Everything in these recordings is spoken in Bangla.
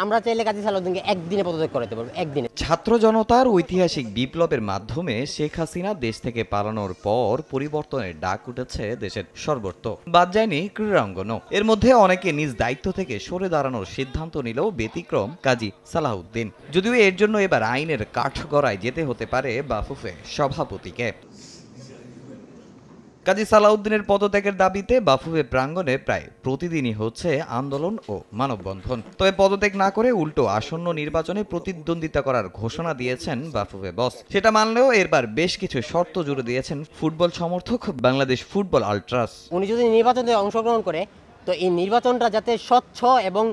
আমরা চাইলে কাজী সালাউদ্দিনকে একদিনে পদত্যাগ করাতে পারবো, একদিনে। ছাত্র জনতার ঐতিহাসিক বিপ্লবের মাধ্যমে শেখ হাসিনা দেশ থেকে পালানোর পর পরিবর্তনের ডাক উঠেছে দেশের সর্বত্র, বাদ যায়নি ক্রীড়াঙ্গনও। এর মধ্যে অনেকে নিজ দায়িত্ব থেকে সরে দাঁড়ানোর সিদ্ধান্ত নিলেও ব্যতিক্রম কাজী সালাউদ্দিন। যদিও এর জন্য এবার আইনের কাঠগড়ায় যেতে হতে পারে বাফুফে সভাপতিকে। কাজী সালাউদ্দিনের পদত্যাগের দাবিতে বাফুফে প্রাঙ্গণে প্রায় প্রতিদিনই হচ্ছে আন্দোলন ও মানববন্ধন। তবে পদত্যাগ না করে উল্টো আসন্ন নির্বাচনে প্রতিদ্বন্দ্বিতা করার ঘোষণা দিয়েছেন বাফুফে বস। সেটা মানলেও এরবার বেশ কিছু শর্ত জুড়ে দিয়েছেন ফুটবল সমর্থক বাংলাদেশ ফুটবল আল্ট্রাস। উনি যদি নির্বাচনে অংশগ্রহণ করে, তো এই নির্বাচনটা যাতে স্বচ্ছ এবং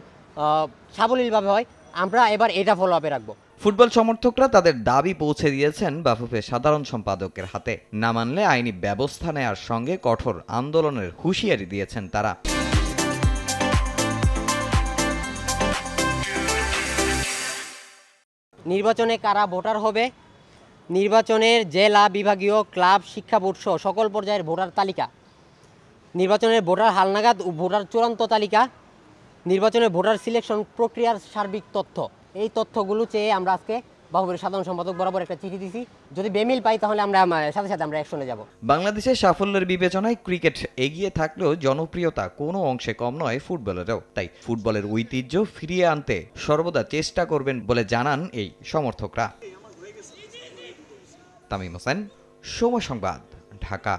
সাবলীলভাবে হয়, আমরা এবার এটা ফলো আপে রাখবো। ফুটবল সমর্থকরা তাদের দাবি পৌঁছে দিয়েছেন বাফুফে সাধারণ সম্পাদকের হাতে। না মানলে আইনি ব্যবস্থা নেয়ার সঙ্গে কঠোর আন্দোলনের হুঁশিয়ারি দিয়েছেন তারা। নির্বাচনে কারা ভোটার হবে, নির্বাচনের জেলা, বিভাগীয়, ক্লাব, শিক্ষা বোর্ড সহ সকল পর্যায়ের ভোটার তালিকা, নির্বাচনের ভোটার হালনাগাদ ও ভোটার চূড়ান্ত তালিকা, নির্বাচনের ভোটার সিলেকশন প্রক্রিয়ার সার্বিক তথ্য, এই তথ্যগুলো চেয়ে আমরা আজকে বাফুফের সাধারণ সম্পাদক বরাবর একটা চিঠি দিছি। যদি বেমিল পাই তাহলে আমরা সাথে সাথে আমরা অ্যাকশনে যাব। বাংলাদেশের সাফল্যের বিবেচনায় ক্রিকেট এগিয়ে থাকলেও জনপ্রিয়তা কোনো অংশে কম নয় ফুটবলেরও। তাই ফুটবলের ঐতিহ্য ফিরিয়ে আনতে সর্বদা চেষ্টা করবেন বলে জানান এই সমর্থকরা। তামিম হোসেন, সময় সংবাদ, ঢাকা।